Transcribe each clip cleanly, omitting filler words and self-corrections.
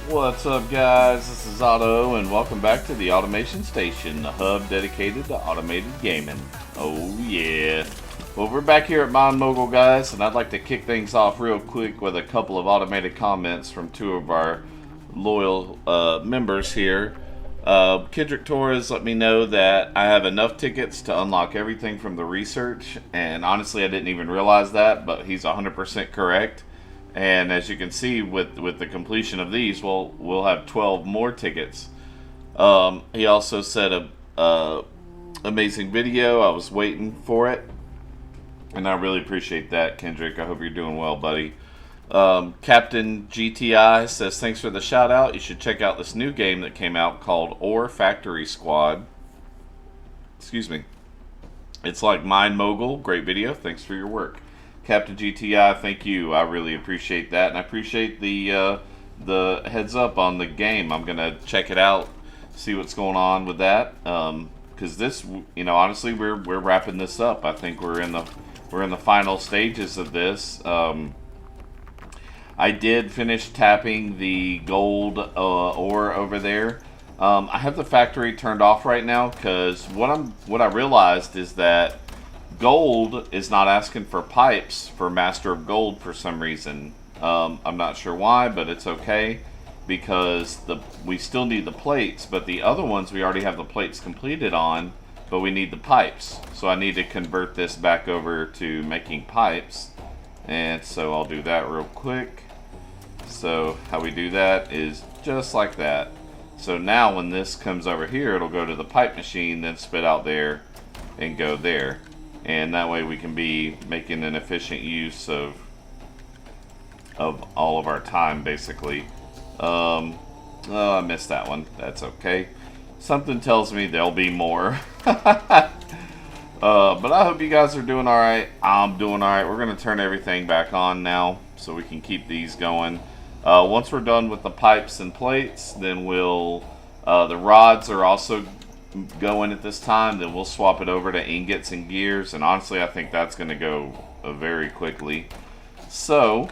What's up, guys? This is Otto, and welcome back to the Automation Station, the hub dedicated to automated gaming. Oh yeah. Well, we're back here at minemogul, guys, and I'd like to kick things off real quick with a couple of automated comments from two of our loyal members here. Kendrick Torres let me know that I have enough tickets to unlock everything from the research, and honestly I didn't even realize that, but he's 100% correct. And as you can see, with the completion of these, we'll have 12 more tickets. He also said a amazing video. I was waiting for it, and I really appreciate that, Kendrick. I hope you're doing well, buddy. Captain GTI says, thanks for the shout out. You should check out this new game that came out called Ore Factory Squad. Excuse me. It's like minemogul. Great video. Thanks for your work. Captain GTI, thank you. I really appreciate that, and I appreciate the heads up on the game. I'm gonna check it out, see what's going on with that. Because this, honestly, we're wrapping this up. I think we're in the final stages of this. I did finish tapping the gold ore over there. I have the factory turned off right now because what I realized is that gold is not asking for pipes for Master of Gold for some reason. I'm not sure why, but it's okay because we still need the plates, but the other ones we already have the plates completed on, but we need the pipes. So I need to convert this back over to making pipes, and so I'll do that real quick. So how we do that is just like that. So now when this comes over here, it'll go to the pipe machine, then spit out there and go there. And that way we can be making an efficient use of all of our time, basically. Oh, I missed that one. That's okay. Something tells me there'll be more. But I hope you guys are doing alright. I'm doing alright. We're going to turn everything back on now so we can keep these going. Once we're done with the pipes and plates, then the rods are also going at this time, then we'll swap it over to ingots and gears, and honestly I think that's going to go very quickly. So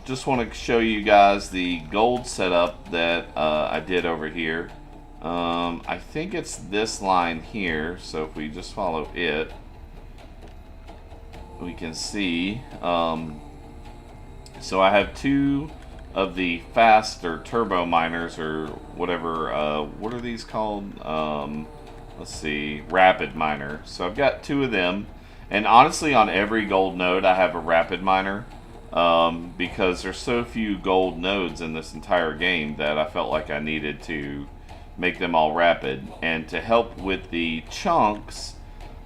just want to show you guys the gold setup that I did over here. I think it's this line here, so if we just follow it we can see, so I have two of the fast or turbo miners, or whatever, what are these called? Let's see, rapid miner. So I've got two of them, and honestly on every gold node I have a rapid miner, because there's so few gold nodes in this entire game that I felt like I needed to make them all rapid. And to help with the chunks,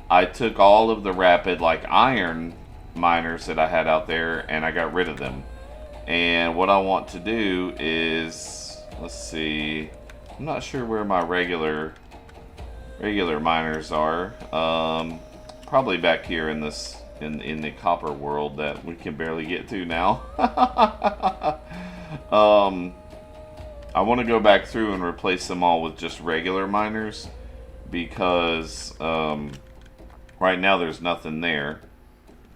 I took all of the rapid like iron miners that I had out there and I got rid of them. And what I want to do is, let's see, I'm not sure where my regular miners are. Probably back here in this in the copper world that we can barely get to now. I want to go back through and replace them all with just regular miners because right now there's nothing there.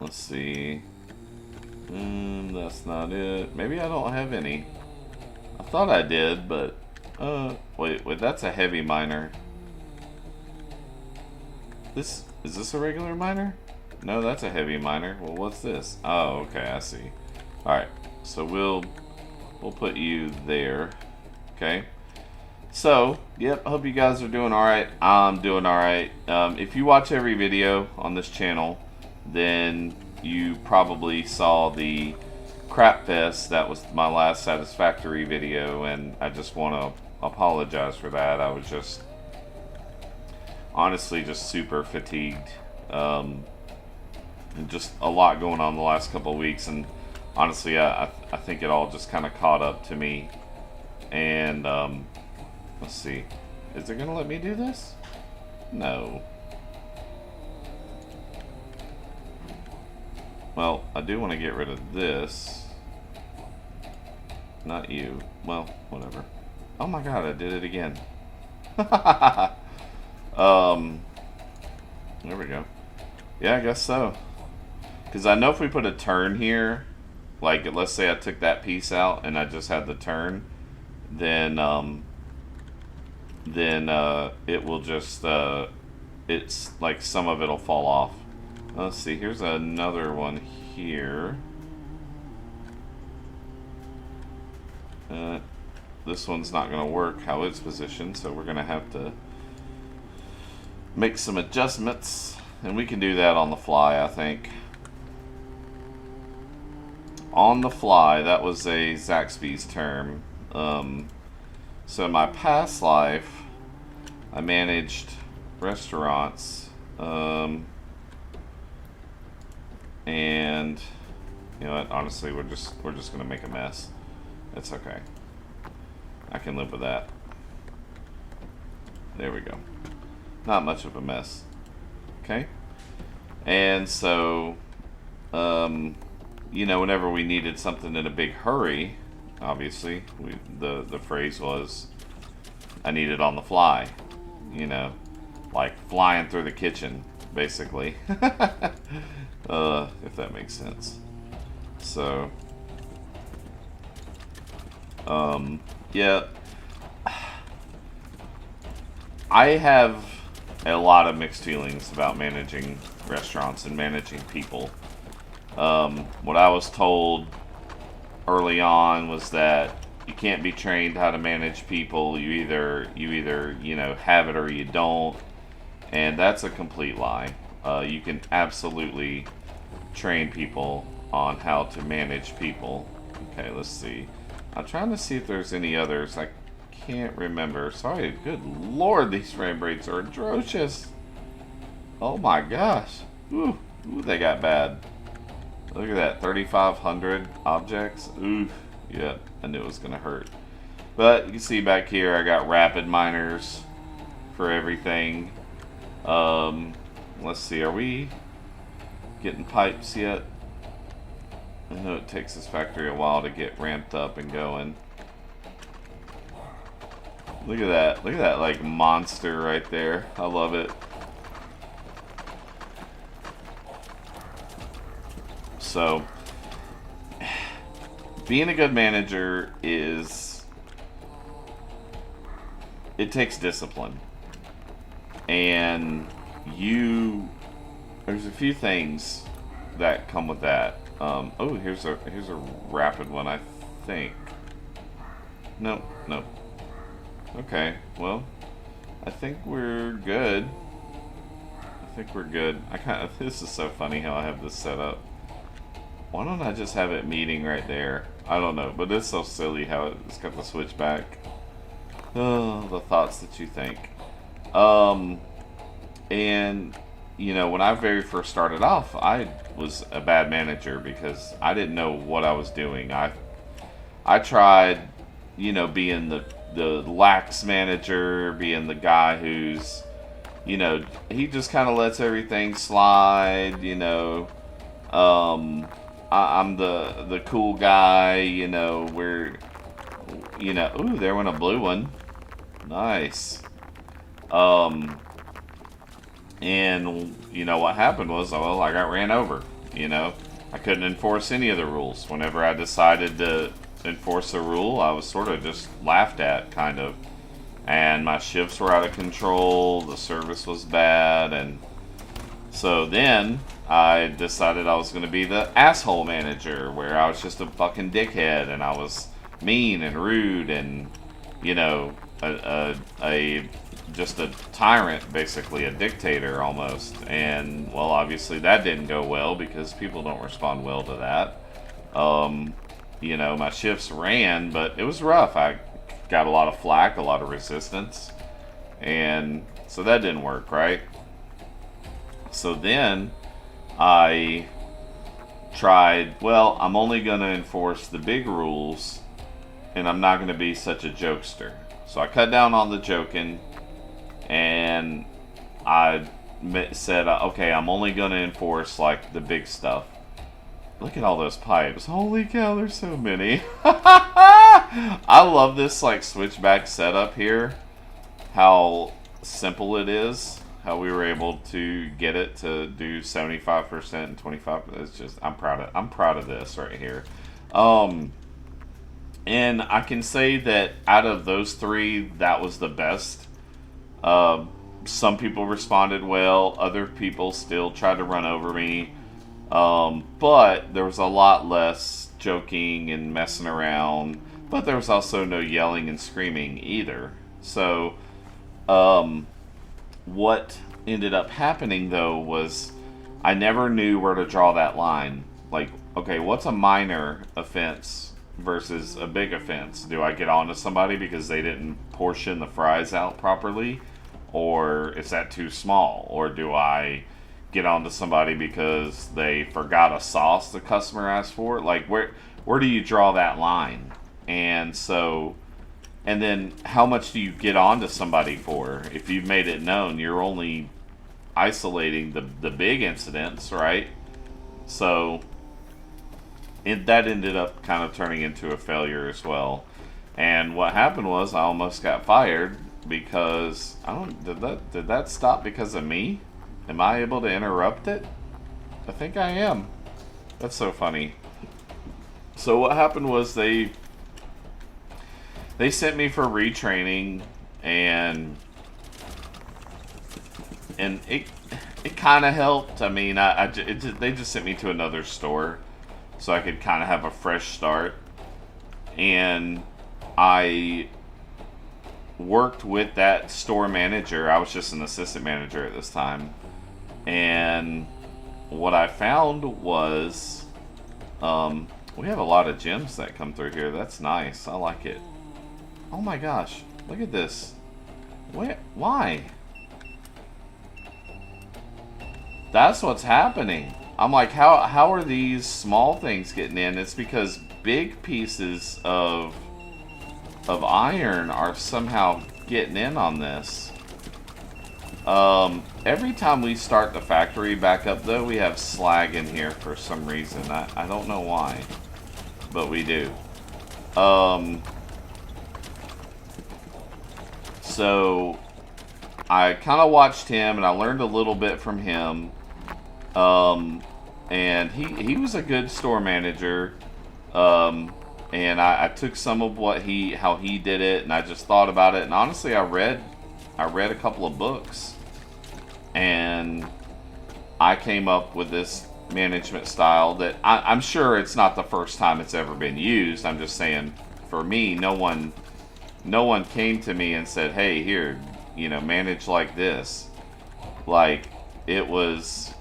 Let's see. That's not it. Maybe I don't have any. I thought I did, but wait, that's a heavy miner. Is this a regular miner? No, that's a heavy miner. Well, what's this? Oh, okay, I see. Alright, so we'll put you there. Okay. So, yep, I hope you guys are doing alright. I'm doing alright. If you watch every video on this channel, then you probably saw the crap fest. That was my last satisfactory video, and I just want to apologize for that. I was just honestly just super fatigued, and just a lot going on the last couple of weeks, and honestly I think it all just kind of caught up to me. And let's see, is it gonna let me do this? No. Well, I do want to get rid of this. Not you. Well, whatever. Oh my god, I did it again. There we go. Yeah, I guess so. Because I know if we put a turn here, like let's say I took that piece out and I just had the turn, then it will just it's like some of it'll fall off. Let's see, here's another one here. This one's not going to work how it's positioned, so we're going to have to make some adjustments, and we can do that on the fly, I think. On the fly, that was a Zaxby's term. So in my past life, I managed restaurants, and you know what? Honestly, we're just gonna make a mess. It's okay. I can live with that. There we go. Not much of a mess. Okay. And so, you know, whenever we needed something in a big hurry, obviously, the phrase was, I need it on the fly. You know, like flying through the kitchen, basically. If that makes sense. So, yeah. I have a lot of mixed feelings about managing restaurants and managing people. What I was told early on was that you can't be trained how to manage people. You either you know, have it or you don't, and that's a complete lie. You can absolutely train people on how to manage people. Okay, let's see. I'm trying to see if there's any others. I can't remember. Sorry, good lord, these frame rates are atrocious. Oh my gosh. Ooh, they got bad. Look at that, 3,500 objects. Ooh, yep, I knew it was gonna hurt. But you can see back here, I got rapid miners for everything. Let's see, are we getting pipes yet? I know it takes this factory a while to get ramped up and going. Look at that like monster right there. I love it. So, being a good manager it takes discipline. And there's a few things that come with that. Oh, here's a rapid one, I think. Nope. Okay, well, I think we're good. This is so funny how I have this set up. Why don't I just have it meeting right there? I don't know, but it's so silly how it's got the switch back. Oh, the thoughts that you think. And you know, when I very first started off, I was a bad manager because I didn't know what I was doing. I tried, you know, being the lax manager, being the guy who's, you know, he just kind of lets everything slide, you know. I'm the cool guy, you know, where, you know, ooh, there went a blue one. Nice. And, you know, what happened was, well, I got ran over, you know. I couldn't enforce any of the rules. Whenever I decided to enforce a rule, I was sort of just laughed at, kind of. And my shifts were out of control, the service was bad, and so then I decided I was going to be the asshole manager, where I was just a fucking dickhead, and I was mean and rude and, you know, just a tyrant, basically a dictator almost. And well, obviously that didn't go well because people don't respond well to that. You know, my shifts ran, but it was rough. I got a lot of flack, a lot of resistance, and so that didn't work, right? So then I tried, well, I'm only going to enforce the big rules, and I'm not going to be such a jokester. So I cut down on the joking, and I said, okay, I'm only going to enforce, like, the big stuff. Look at all those pipes. Holy cow, there's so many. I love this, like, switchback setup here. How simple it is. How we were able to get it to do 75% and 25%. It's just, I'm proud of this right here. And I can say that out of those three, that was the best. Some people responded well, other people still tried to run over me. But there was a lot less joking and messing around. But there was also no yelling and screaming either. So, what ended up happening though was I never knew where to draw that line. Like, okay, what's a minor offense versus a big offense? Do I get on to somebody because they didn't portion the fries out properly? Or is that too small? Or do I get on to somebody because they forgot a sauce the customer asked for? Like, where do you draw that line? And so, and then how much do you get on to somebody for? If you've made it known, you're only isolating the big incidents, right? So that ended up kind of turning into a failure as well. And what happened was I almost got fired because did that stop because of me? Am I able to interrupt it? I think I am. That's so funny. So what happened was they sent me for retraining, and it kind of helped. I mean, they just sent me to another store so I could kind of have a fresh start. And I worked with that store manager. I was just an assistant manager at this time. And what I found was, we have a lot of gems that come through here. That's nice. I like it. Oh my gosh. Look at this. Why? That's what's happening. I'm like, how are these small things getting in? It's because big pieces of iron are somehow getting in on this. Every time we start the factory back up, though, we have slag in here for some reason. I don't know why, but we do. So I kind of watched him, and I learned a little bit from him. And he was a good store manager. And I took some of how he did it, and I just thought about it. And honestly, I read a couple of books, and I came up with this management style that I'm sure it's not the first time it's ever been used. I'm just saying, for me, no one came to me and said, "Hey, here, manage like this." Like, it was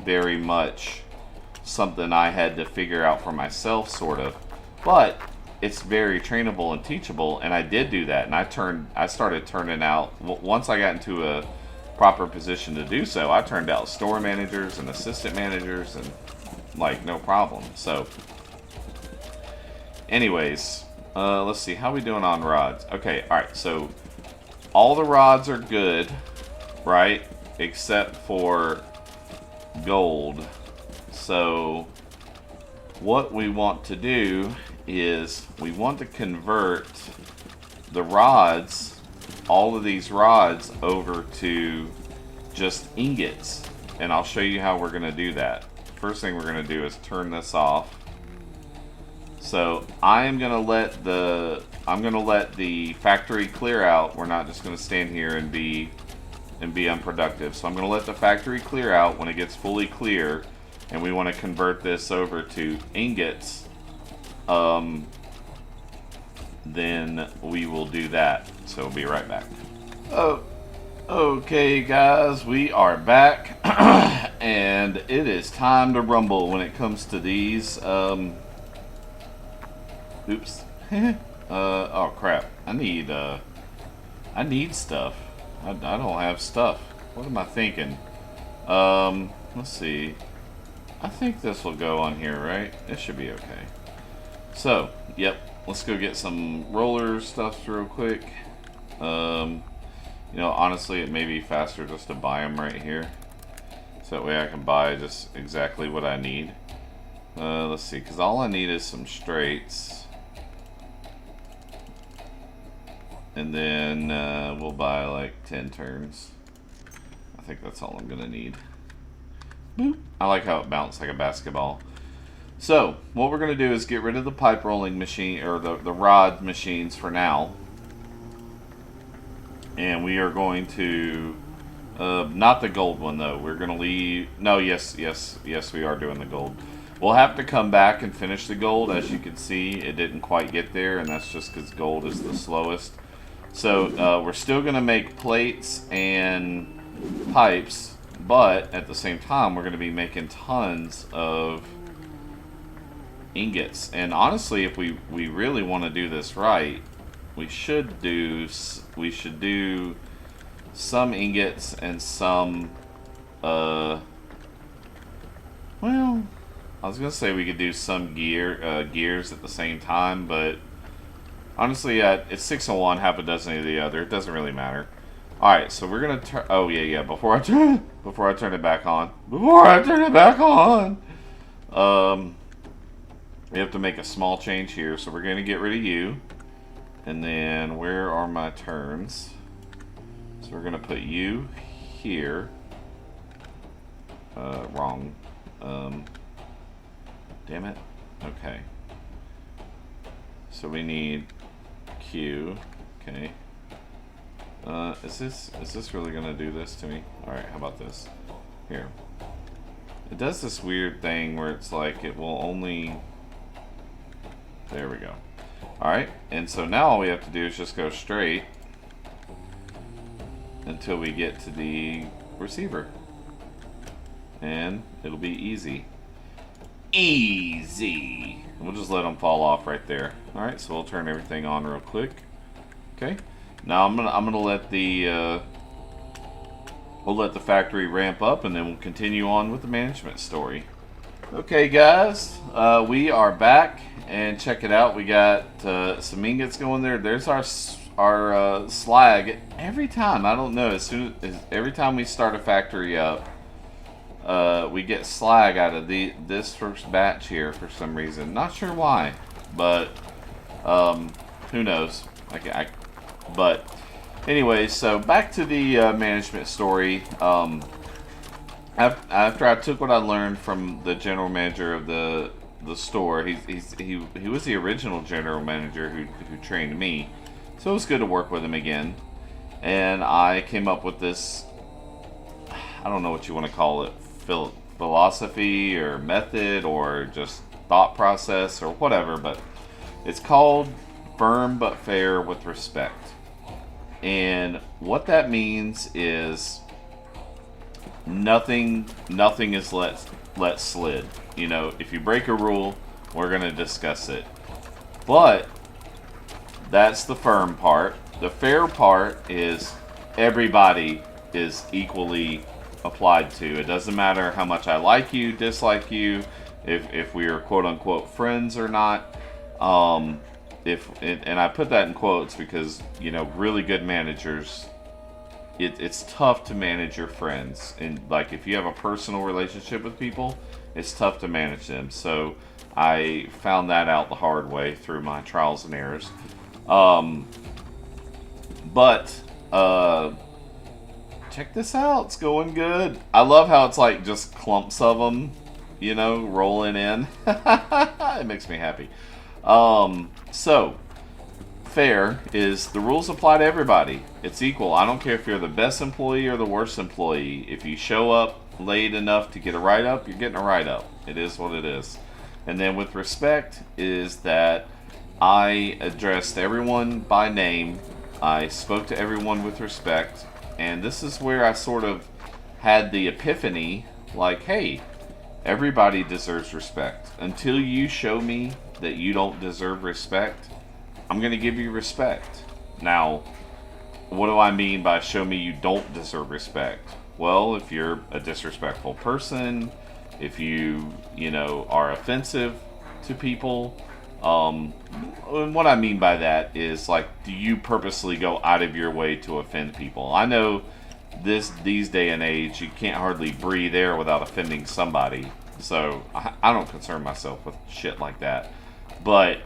very much something I had to figure out for myself, sort of. But it's very trainable and teachable, and I did do that. And I started turning out, once I got into a proper position to do so, I turned out store managers and assistant managers, and like, no problem. So anyways, let's see, how we doing on rods? Okay, alright, so all the rods are good, right? Except for gold. So what we want to do is we want to convert the rods, all of these rods, over to just ingots. And I'll show you how we're going to do that. First thing we're going to do is turn this off. So I'm going to let the factory clear out. We're not just going to stand here and be unproductive. So I'm going to let the factory clear out. When it gets fully clear and we want to convert this over to ingots, then we will do that. So we'll be right back. Oh, okay, guys, we are back, and it is time to rumble when it comes to these. Oops. Oh crap! I need stuff. I don't have stuff. What am I thinking? Let's see. I think this will go on here, right? It should be okay. So, yep. Let's go get some roller stuff real quick. Honestly, it may be faster just to buy them right here. So that way I can buy just exactly what I need. Let's see, because all I need is some straights. And then we'll buy like 10 turns. I think that's all I'm going to need. Boop. I like how it bounced like a basketball. So, what we're going to do is get rid of the pipe rolling machine, or the rod machines for now. And we are going to, not the gold one though. We're going to leave, no, yes, we are doing the gold. We'll have to come back and finish the gold. As you can see, it didn't quite get there, and that's just because gold is the slowest. So, we're still going to make plates and pipes, but at the same time, we're going to be making tons of ingots. And honestly, if we really want to do this right, we should do some ingots and some well, I was gonna say we could do some gears at the same time, but honestly, it's 6 of one, half a dozen of the other. It doesn't really matter. All right, so we're gonna turn. Oh yeah. Before I turn it back on. We have to make a small change here, so we're going to get rid of you. And then, where are my turns? So we're going to put you here. Wrong. Damn it. Okay. So we need Q. Okay. Is this really going to do this to me? Alright, how about this? Here. It does this weird thing where it's like it will only... There we go. Alright, and so now all we have to do is just go straight until we get to the receiver. And it'll be easy. Easy! We'll just let them fall off right there. Alright, so we'll turn everything on real quick. Okay. Now I'm gonna let the we'll let the factory ramp up, and then we'll continue on with the management story. Okay guys, we are back, and check it out. We got some ingots going there. There's our slag. Every time, I don't know, every time we start a factory up, we get slag out of this first batch here for some reason. Not sure why, but who knows? But anyways, so back to the management story. After I took what I learned from the general manager of the store, he was the original general manager who trained me, so it was good to work with him again. And I came up with this, I don't know what you want to call it, philosophy or method or just thought process or whatever, but it's called firm but fair with respect. And what that means is nothing is let slid. You know, if you break a rule, we're going to discuss it. But that's the firm part. The fair part is everybody is equally applied to. It doesn't matter how much I like you, dislike you, if we are quote unquote friends or not. And I put that in quotes because, you know, really good managers, it's tough to manage your friends. And like, if you have a personal relationship with people, it's tough to manage them. So I found that out the hard way through my trials and errors. Check this out. It's going good. I love how it's like just clumps of them, you know, rolling in. It makes me happy. So fair is the rules apply to everybody. It's equal. I don't care if you're the best employee or the worst employee. If you show up late enough to get a write-up, you're getting a write-up. It is what it is. And then with respect is that I addressed everyone by name. I spoke to everyone with respect. And this is where I sort of had the epiphany, like, hey, everybody deserves respect. Until you show me that you don't deserve respect, I'm going to give you respect. Now, what do I mean by show me you don't deserve respect? Well, if you're a disrespectful person, if you know, are offensive to people, and what I mean by that is, like, do you purposely go out of your way to offend people? I know these day and age, you can't hardly breathe air without offending somebody. So I don't concern myself with shit like that. But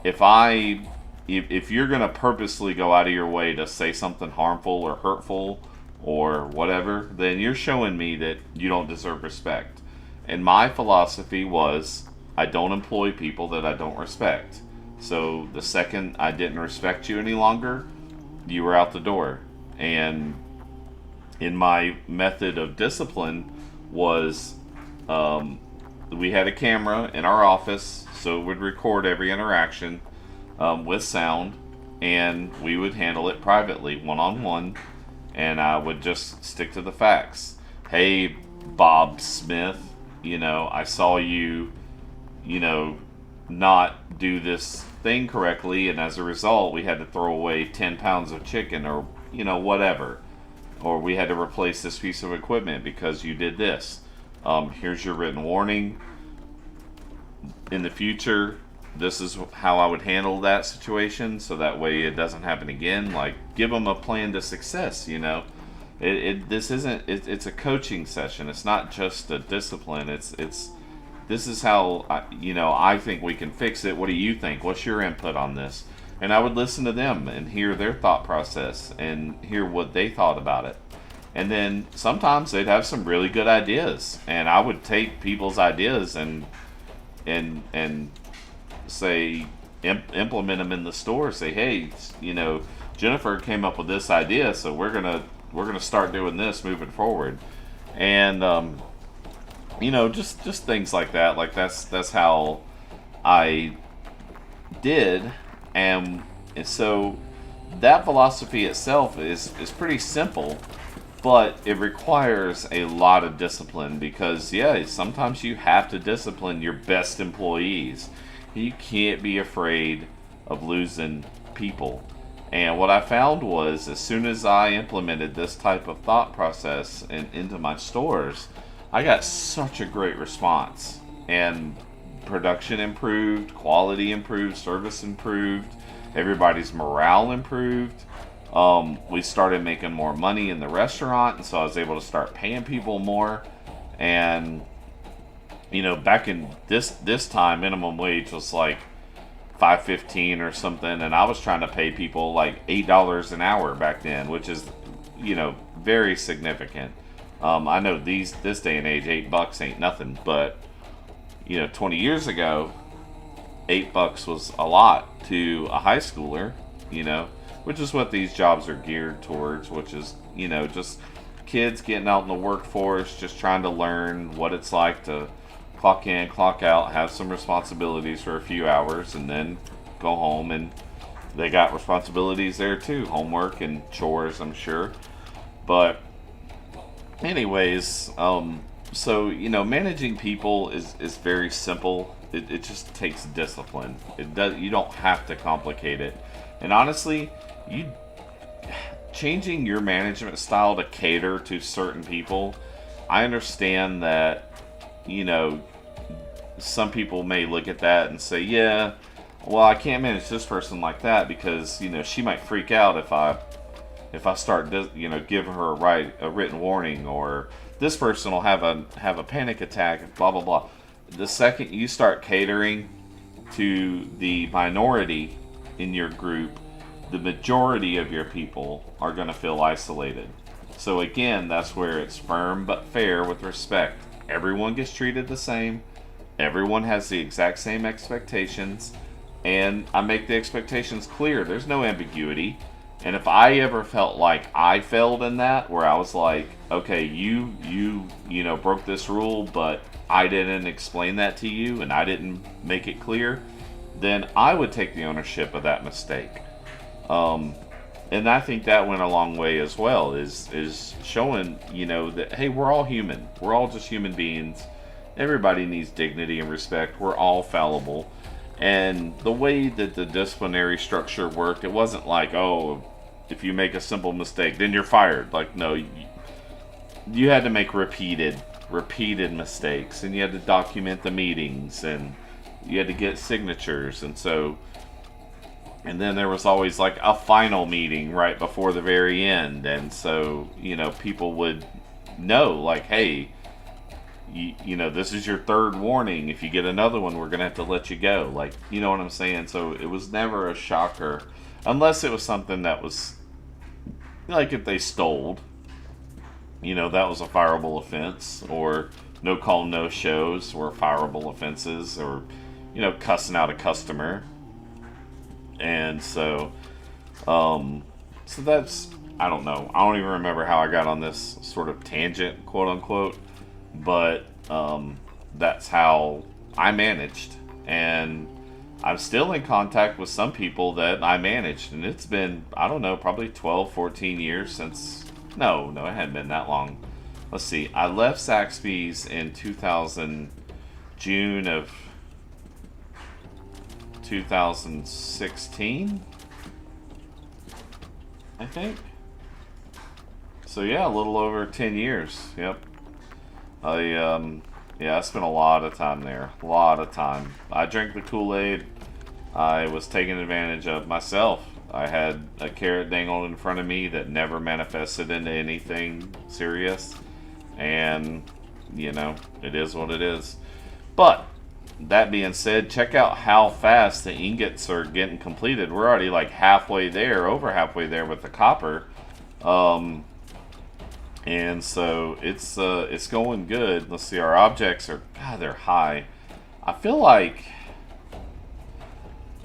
if you're gonna purposely go out of your way to say something harmful or hurtful or whatever, then you're showing me that you don't deserve respect. And my philosophy was, I don't employ people that I don't respect. So the second I didn't respect you any longer, you were out the door. And in my method of discipline was, we had a camera in our office, so it would record every interaction with sound, and we would handle it privately, one on one, and I would just stick to the facts. Hey, Bob Smith, I saw you, not do this thing correctly, and as a result, we had to throw away 10 pounds of chicken or, whatever. Or we had to replace this piece of equipment because you did this. Here's your written warning. In the future, this is how I would handle that situation, so that way it doesn't happen again. Like, give them a plan to success. This isn't. It's a coaching session. It's not just a discipline. This is how I think we can fix it. What do you think? What's your input on this? And I would listen to them and hear their thought process and hear what they thought about it. And then sometimes they'd have some really good ideas, and I would take people's ideas and say implement them in the store. Say, hey, Jennifer came up with this idea, so we're gonna start doing this moving forward. And just things like that. Like that's how I did. And so that philosophy itself is pretty simple, but it requires a lot of discipline because, yeah, sometimes you have to discipline your best employees. You can't be afraid of losing people. And what I found was, as soon as I implemented this type of thought process into my stores, I got such a great response. And production improved, quality improved, service improved, everybody's morale improved. We started making more money in the restaurant, and so I was able to start paying people more. And back in this time, minimum wage was like $5.15 or something, and I was trying to pay people like $8 an hour back then, which is very significant. I know this day and age, $8 ain't nothing, but 20 years ago, $8 was a lot to a high schooler, which is what these jobs are geared towards, which is, just kids getting out in the workforce, just trying to learn what it's like to clock in, clock out, have some responsibilities for a few hours, and then go home. And they got responsibilities there too, homework and chores, I'm sure. But anyways, so managing people is very simple. It just takes discipline. You don't have to complicate it. And honestly, changing your management style to cater to certain people, I understand that some people may look at that and say, yeah, well, I can't manage this person like that because she might freak out if I start giving her a written warning, or this person will have a panic attack, blah blah blah. The second you start catering to the minority in your group, the majority of your people are going to feel isolated. So again, that's where it's firm but fair with respect. Everyone gets treated the same. Everyone has the exact same expectations, and I make the expectations clear. There's no ambiguity. And if I ever felt like I failed in that, where I was like, okay, you broke this rule, but I didn't explain that to you and I didn't make it clear, then I would take the ownership of that mistake. And I think that went a long way as well, is showing, that, hey, we're all human. We're all just human beings. Everybody needs dignity and respect. We're all fallible. And the way that the disciplinary structure worked, it wasn't like, oh, if you make a simple mistake, then you're fired. Like, no, you had to make repeated mistakes, and you had to document the meetings, and you had to get signatures. And then there was always like a final meeting right before the very end. And so, people would know, like, hey, this is your third warning. If you get another one, we're going to have to let you go. Like, you know what I'm saying? So it was never a shocker, unless it was something that was, like, if they stole. you know, that was a fireable offense, or no call, no shows were fireable offenses, or, you know, cussing out a customer. And so that's, I don't know. I don't even remember how I got on this sort of tangent, quote unquote, but that's how I managed. And I'm still in contact with some people that I managed, and it's been, I don't know, probably 12, 14 years since. No, it hadn't been that long. Let's see. I left Zaxby's in 2000, June of 2016, I think. So yeah, a little over 10 years. Yep. Yeah, I spent a lot of time there. A lot of time. I drank the Kool-Aid. I was taken advantage of myself. I had a carrot dangled in front of me that never manifested into anything serious. And, you know, it is what it is. But, that being said, check out how fast the ingots are getting completed. We're already like halfway there, over halfway there with the copper. And so it's going good. Let's see, our objects are, God, they're high. I feel like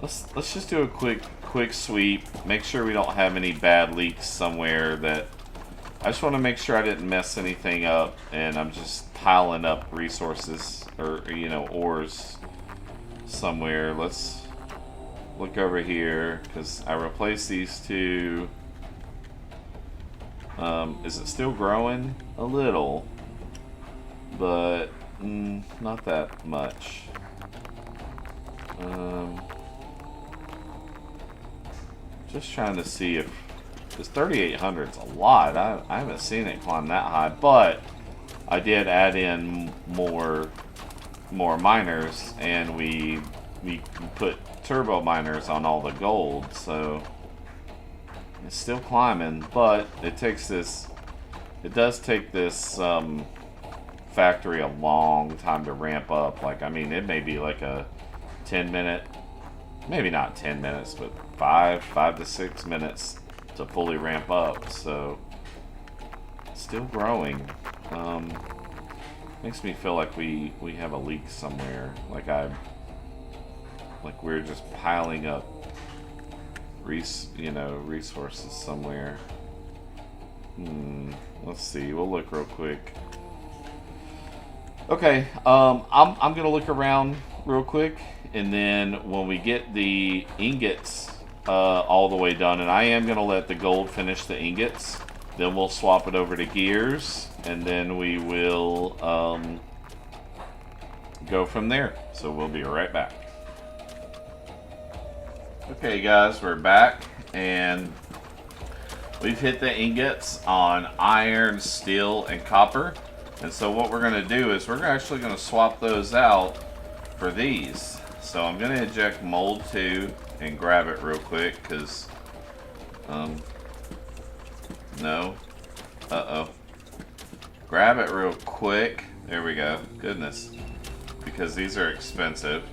let's just do a quick sweep. Make sure we don't have any bad leaks somewhere. That I just want to make sure I didn't mess anything up, and I'm just piling up resources, or, you know, ores somewhere. Let's look over here, because I replaced these two. Is it still growing? A little, but not that much. Just trying to see if this 3,800 is a lot. I haven't seen it climb that high, but I did add in more miners, and we put turbo miners on all the gold, so it's still climbing. But it does take this factory a long time to ramp up. Like, I mean, it may be like a 10-minute, maybe not 10 minutes, but 5 to 6 minutes to fully ramp up. So it's still growing. Makes me feel like we have a leak somewhere. Like we're just piling up resources somewhere. Let's see. We'll look real quick. Okay. I'm gonna look around real quick, and then when we get the ingots all the way done, and I am gonna let the gold finish the ingots, then we'll swap it over to gears, and then we will go from there. So we'll be right back. Okay guys, we're back, and we've hit the ingots on iron, steel, and copper. And so what we're going to do is we're actually going to swap those out for these. So I'm going to eject mold 2 and grab it real quick, because no. Grab it real quick. There we go. Goodness. Because these are expensive.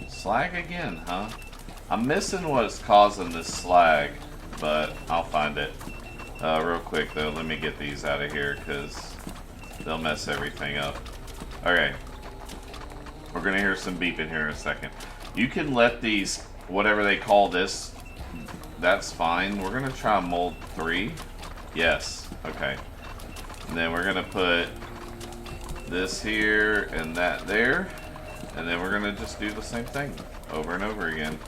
Slag again, huh? I'm missing what's causing this slag, but I'll find it. Real quick though, let me get these out of here, because they'll mess everything up. Okay. We're gonna hear some beeping here in a second. You can let these, whatever they call this, that's fine. We're gonna try mold 3. Yes. Okay. And then we're gonna put this here and that there. And then we're gonna just do the same thing over and over again.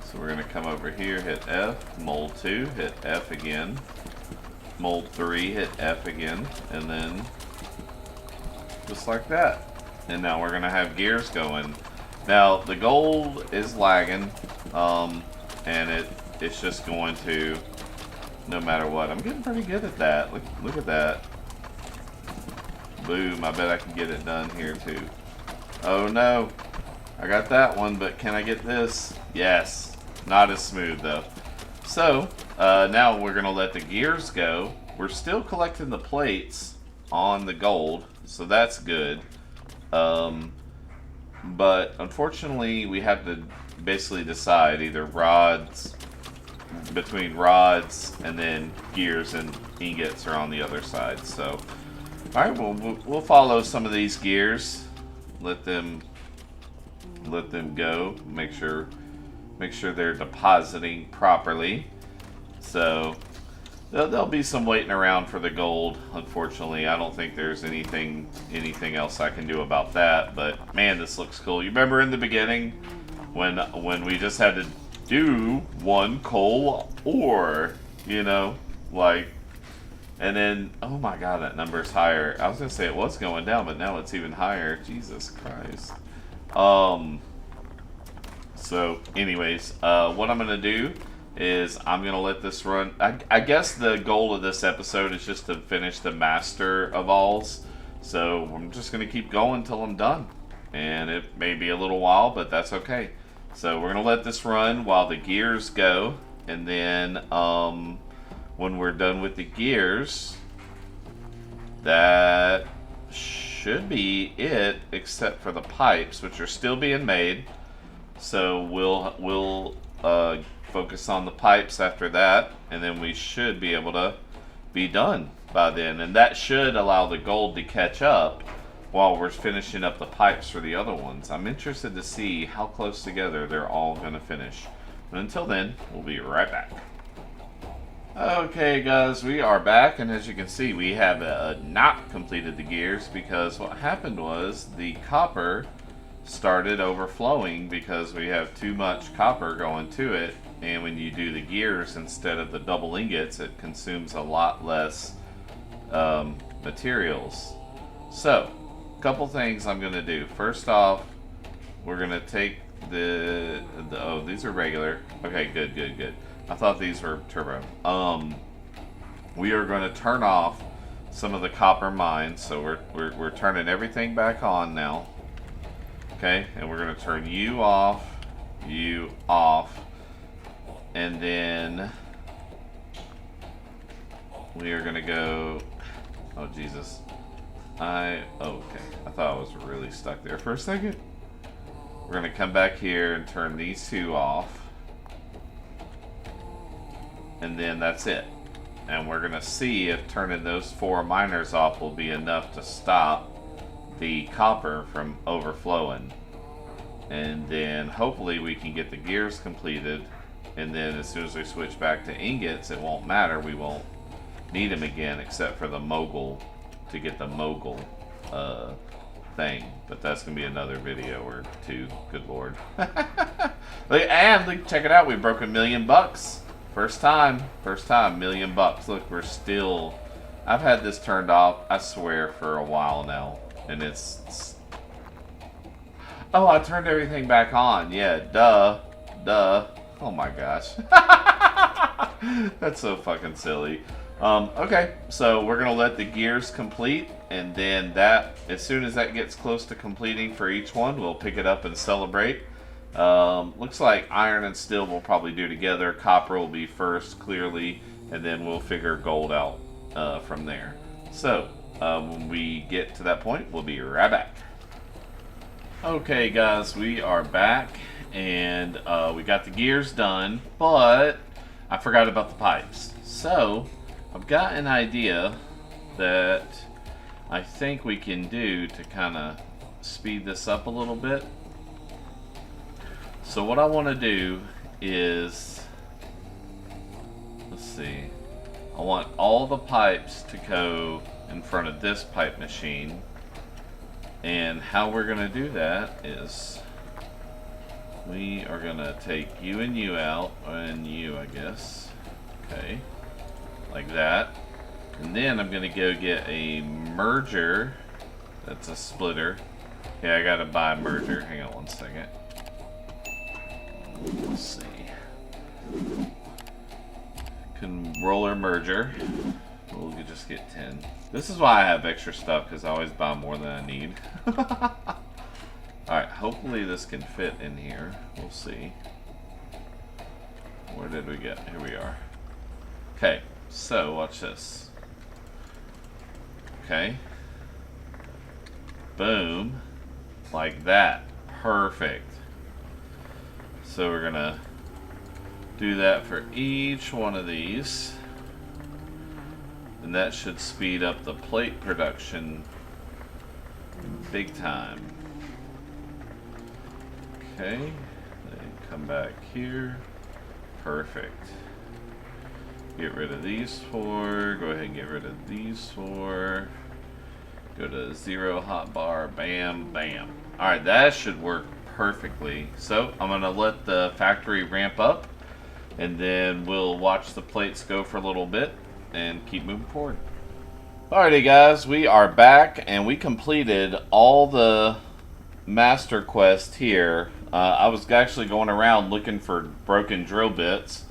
So we're gonna come over here, hit F, mold 2, hit F again, mold 3, hit F again, and then just like that. And now we're gonna have gears going. Now the gold is lagging, and it's just going to, no matter what. I'm getting pretty good at that. Look at that. Boom, I bet I can get it done here too. Oh no, I got that one, but can I get this? Yes, not as smooth though. So, now we're gonna let the gears go. We're still collecting the plates on the gold, so that's good. But unfortunately, we have to basically decide either rods between rods, and then gears and ingots are on the other side. So, all right, we'll follow some of these gears. Let them go. Make sure they're depositing properly. So there'll be some waiting around for the gold. Unfortunately, I don't think there's anything else I can do about that. But man, this looks cool. You remember in the beginning when we just had to do one coal ore, you know, like, and then oh my god, that number's higher. I was gonna say it was going down, but now it's even higher. Jesus Christ. So anyways, what I'm gonna do is I'm gonna let this run. I guess the goal of this episode is just to finish the master of alls. So I'm just gonna keep going until I'm done, and it may be a little while, but that's okay. So we're gonna let this run while the gears go, and then when we're done with the gears, that should be it, except for the pipes, which are still being made. So we'll focus on the pipes after that, and then we should be able to be done by then, and that should allow the gold to catch up while we're finishing up the pipes for the other ones. I'm interested to see how close together they're all going to finish. But until then, we'll be right back. Okay guys, we are back, and as you can see, we have not completed the gears because what happened was the copper started overflowing because we have too much copper going to it, and when you do the gears instead of the double ingots, it consumes a lot less materials. So, a couple things I'm going to do. First off, we're going to take oh, these are regular. Okay, good. I thought these were turbo. We are going to turn off some of the copper mines, so we're turning everything back on now. Okay, and we're going to turn you off, and then we are going to go. Oh Jesus! Okay, I thought I was really stuck there for a second. We're going to come back here and turn these two off. And then that's it. And we're going to see if turning those 4 miners off will be enough to stop the copper from overflowing. And then hopefully we can get the gears completed. And then as soon as we switch back to ingots, it won't matter. We won't need them again except for the mogul, to get the mogul thing. But that's going to be another video or two. Good lord. And check it out. We broke $1 million. First time, $1 million. Look, we're still. I've had this turned off, I swear, for a while now, and it's. Oh, I turned everything back on. Yeah, duh. Oh my gosh, that's so fucking silly. Okay, so we're gonna let the gears complete, and then that, as soon as that gets close to completing for each one, we'll pick it up and celebrate. Looks like iron and steel will probably do together. Copper will be first, clearly, and then we'll figure gold out from there. So, when we get to that point, we'll be right back. Okay, guys, we are back, and we got the gears done, but I forgot about the pipes. So, I've got an idea that I think we can do to kind of speed this up a little bit. So what I want to do is, let's see, I want all the pipes to go in front of this pipe machine, and how we're going to do that is we are going to take you and you out, and you, I guess, okay, like that, and then I'm going to go get a merger, that's a splitter. Okay, I got to buy a merger, hang on one second. Let's see. Roller merger. We'll just get 10. This is why I have extra stuff, because I always buy more than I need. Alright, hopefully this can fit in here. We'll see. Where did we get? Here we are. Okay, so watch this. Okay. Boom. Like that. Perfect. So we're gonna do that for each one of these. And that should speed up the plate production big time. Okay, then come back here. Perfect. Get rid of these 4. Go ahead and get rid of these 4. Go to 0 hotbar. Bam, bam. Alright, that should work perfectly. So I'm going to let the factory ramp up, and then we'll watch the plates go for a little bit and keep moving forward. Alrighty guys, we are back and we completed all the master quest here. I was actually going around looking for broken drill bits,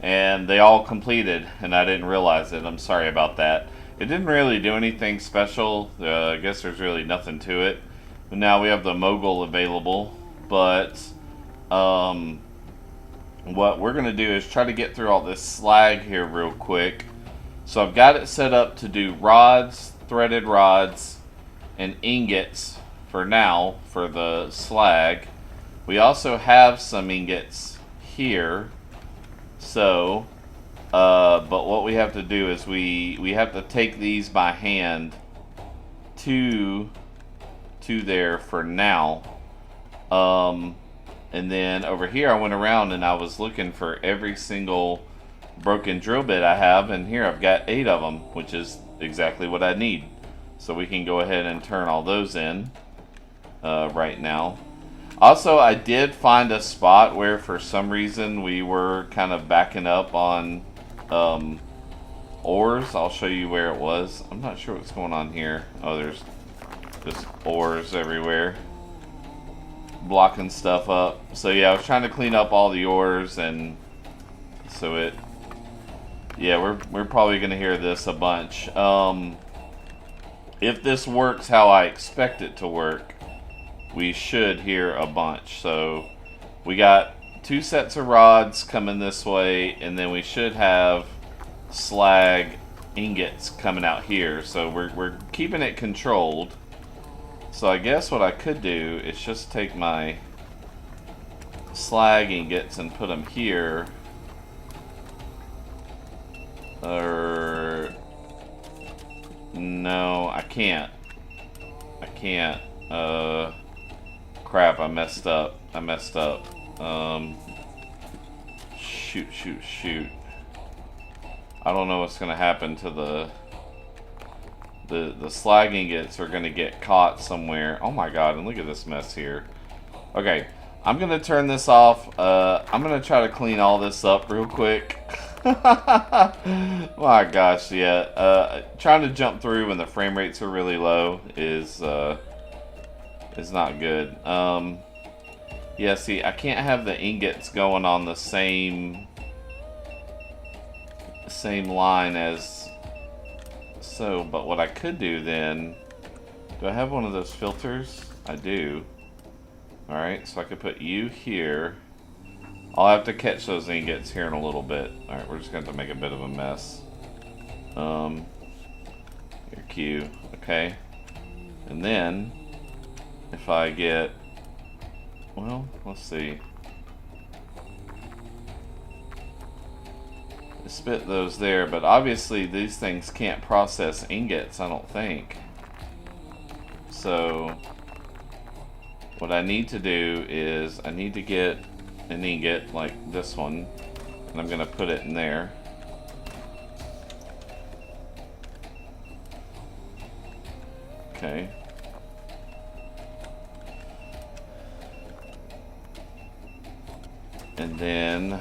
and they all completed, and I didn't realize it. I'm sorry about that. It didn't really do anything special. I guess there's really nothing to it. But now we have the mogul available, but what we're going to do is try to get through all this slag here real quick. So I've got it set up to do rods, threaded rods, and ingots for now for the slag. We also have some ingots here. So, but what we have to do is we have to take these by hand to there for now. And then over here I went around and I was looking for every single broken drill bit I have, and here I've got 8 of them, which is exactly what I need. So we can go ahead and turn all those in right now. Also, I did find a spot where for some reason we were kind of backing up on ores. I'll show you where it was. I'm not sure what's going on here. Oh, there's just ores everywhere, blocking stuff up. So yeah, I was trying to clean up all the ores, and so it, yeah, we're probably gonna hear this a bunch. If this works how I expect it to work, we should hear a bunch. So we got 2 sets of rods coming this way, and then we should have slag ingots coming out here. So we're keeping it controlled. So I guess what I could do is just take my slag ingots and put them here. Or no, I can't. I can't. Crap, I messed up. Shoot. I don't know what's gonna happen to the slag ingots are gonna get caught somewhere. Oh my god, and look at this mess here. Okay, I'm gonna turn this off. I'm gonna try to clean all this up real quick. My gosh, yeah. Trying to jump through when the frame rates are really low is not good. Yeah, see, I can't have the ingots going on the same line as so, but what I could do then, do I have one of those filters? I do. Alright, so I could put you here. I'll have to catch those ingots here in a little bit. Alright, we're just going to have to make a bit of a mess. Your Q. Okay. And then, if I get, well, let's see. Spit those there, but obviously these things can't process ingots, I don't think. So what I need to do is I need to get an ingot like this one, and I'm gonna put it in there. Okay. And then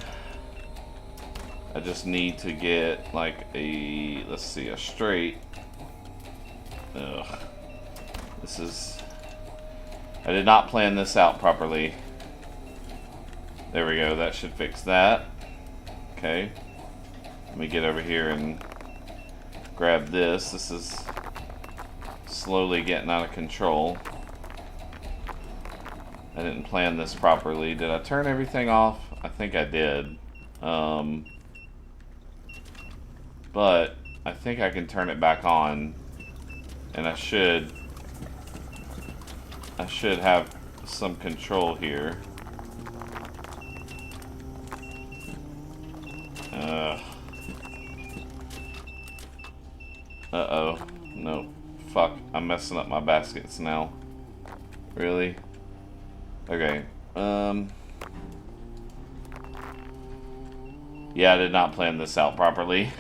I just need to get like a, let's see, a straight. Ugh. This is, I did not plan this out properly. There we go, that should fix that. Okay. Let me get over here and grab this. This is slowly getting out of control. I didn't plan this properly. Did I turn everything off? I think I did. But I think I can turn it back on, and I should have some control here. Uh-oh. No. Fuck. I'm messing up my baskets now. Really? Okay. Yeah, I did not plan this out properly.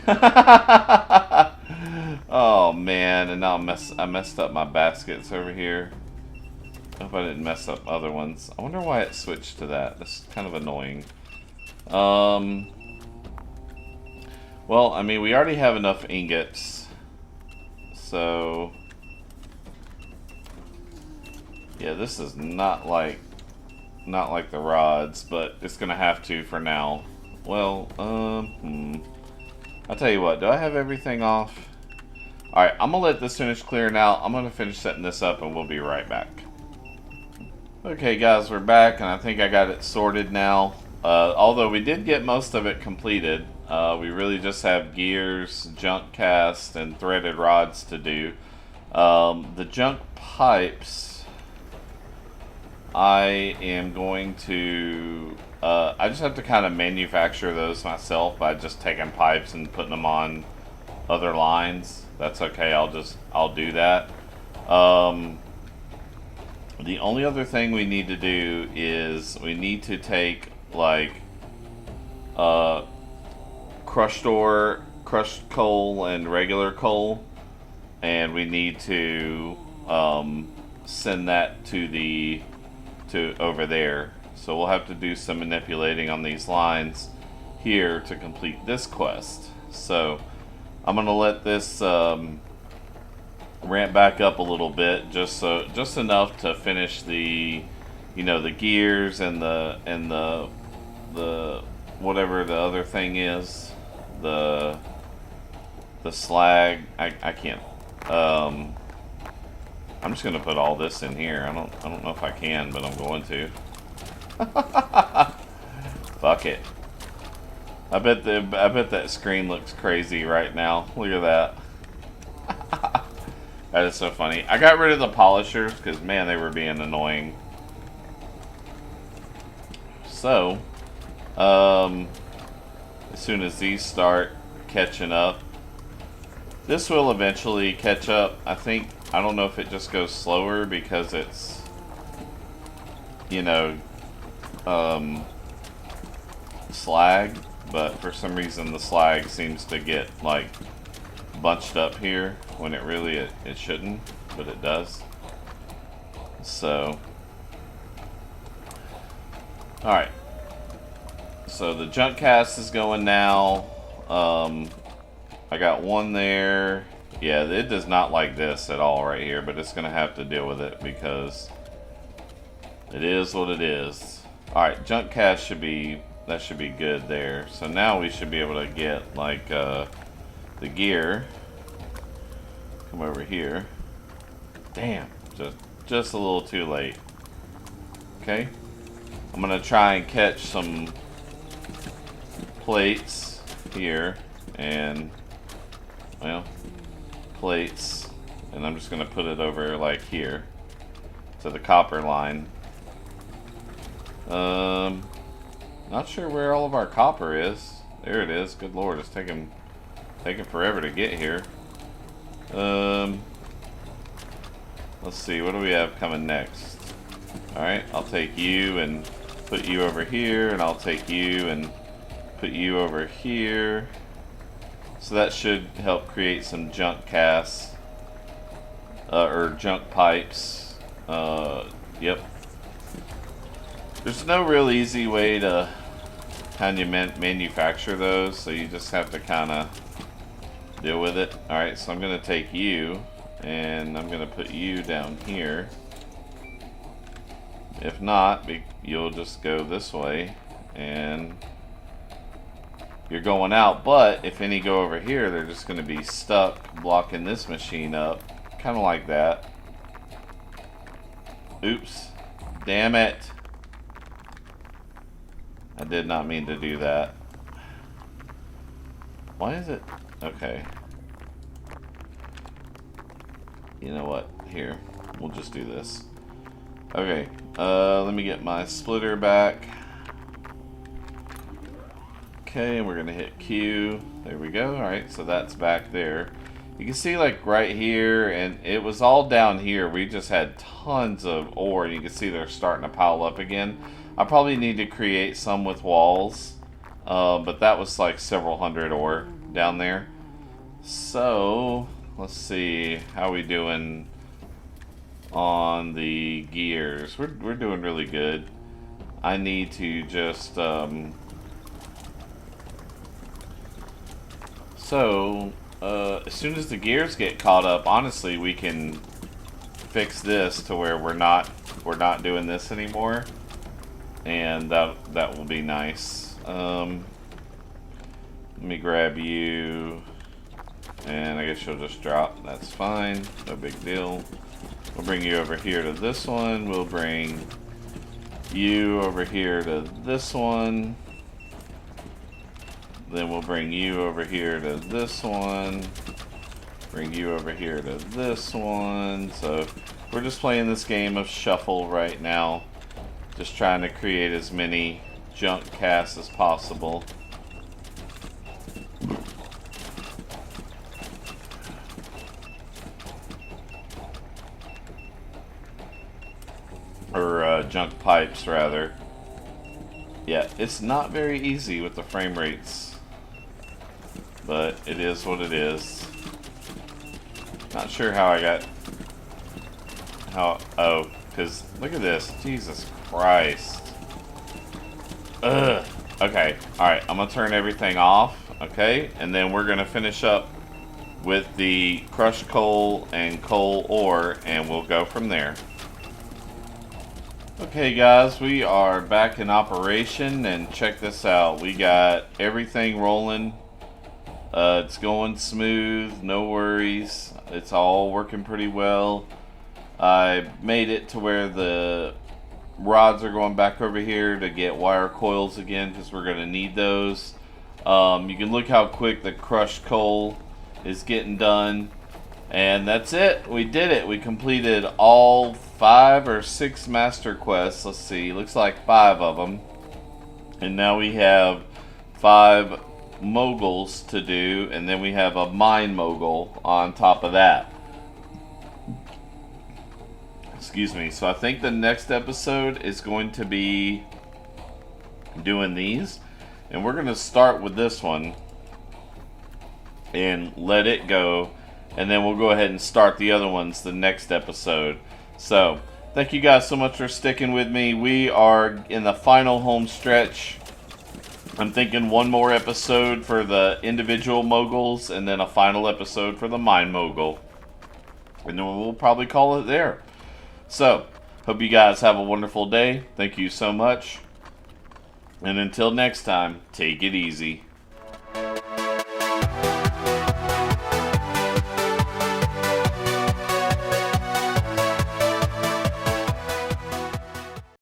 Oh man, and now I messed up my baskets over here. I hope I didn't mess up other ones. I wonder why it switched to that. That's kind of annoying. Well, I mean, we already have enough ingots. So yeah, this is not like the rods, but it's gonna have to for now. Well, I'll tell you what, do I have everything off? Alright, I'm gonna let this finish clearing out. I'm gonna finish setting this up and we'll be right back. Okay guys, we're back and I think I got it sorted now. Although we did get most of it completed. We really just have gears, junk cast, and threaded rods to do. The junk pipes, I am going to... I just have to kind of manufacture those myself by just taking pipes and putting them on other lines. That's okay, I'll do that. The only other thing we need to do is we need to take like crushed ore, crushed coal, and regular coal, and we need to send that to over there. So we'll have to do some manipulating on these lines here to complete this quest. So I'm gonna let this ramp back up a little bit, just enough to finish the, you know, the gears and the whatever the other thing is, the slag. I can't. I'm just gonna put all this in here. I don't know if I can, but I'm going to. Fuck it. I bet that screen looks crazy right now. Look at that. That is so funny. I got rid of the polishers because, man, they were being annoying. So, as soon as these start catching up, this will eventually catch up. I don't know if it just goes slower because it's, you know, slag, but for some reason the slag seems to get like bunched up here when it really it shouldn't, but it does. So alright, so the junk cast is going now. I got one there. Yeah, it does not like this at all right here, but it's gonna have to deal with it because it is what it is. Alright, junk cast should be good there. So now we should be able to get like the gear. Come over here. Damn, just a little too late. Okay, I'm gonna try and catch some plates here, and well, plates, and I'm just gonna put it over like here to the copper line. Not sure where all of our copper is. There it is. Good lord, it's taking forever to get here. Let's see, what do we have coming next? Alright, I'll take you and put you over here, and I'll take you and put you over here. So that should help create some junk casts, or junk pipes. Yep. There's no real easy way to kind of manufacture those, so you just have to kind of deal with it. Alright, so I'm going to take you, and I'm going to put you down here. If not, you'll just go this way, and you're going out, but if any go over here, they're just going to be stuck blocking this machine up. Kind of like that. Oops. Damn it. I did not mean to do that. Why is it? Okay. You know what? Here. We'll just do this. Okay. Let me get my splitter back. Okay, and we're going to hit Q. There we go. Alright, so that's back there. You can see like right here, and it was all down here. We just had tons of ore. You can see they're starting to pile up again. I probably need to create some with walls, but that was like several hundred ore down there. So let's see how we doing on the gears. We're doing really good. I need to just as soon as the gears get caught up, honestly, we can fix this to where we're not doing this anymore, and that will be nice. Let me grab you, and I guess you'll just drop. That's fine, no big deal. We'll bring you over here to this one. We'll bring you over here to this one. Then we'll bring you over here to this one. Bring you over here to this one. So we're just playing this game of shuffle right now. Just trying to create as many junk casts as possible. Or junk pipes, rather. Yeah, it's not very easy with the frame rates, but it is what it is. Not sure how I got... Oh, because look at this. Jesus Christ. Ugh. Okay, alright, I'm going to turn everything off, okay? And then we're going to finish up with the crushed coal and coal ore, and we'll go from there. Okay guys, we are back in operation, and check this out. We got everything rolling. It's going smooth, no worries. It's all working pretty well. I made it to where the rods are going back over here to get wire coils again, because we're going to need those. You can look how quick the crushed coal is getting done. And that's it. We did it. We completed all 5 or 6 master quests. Let's see. Looks like 5 of them. And now we have 5 moguls to do. And then we have a mine mogul on top of that. Excuse me. So I think the next episode is going to be doing these. And we're going to start with this one and let it go. And then we'll go ahead and start the other ones the next episode. So, thank you guys so much for sticking with me. We are in the final home stretch. I'm thinking one more episode for the individual moguls, and then a final episode for the mine mogul. And then we'll probably call it there. So, hope you guys have a wonderful day. Thank you so much. And until next time, take it easy.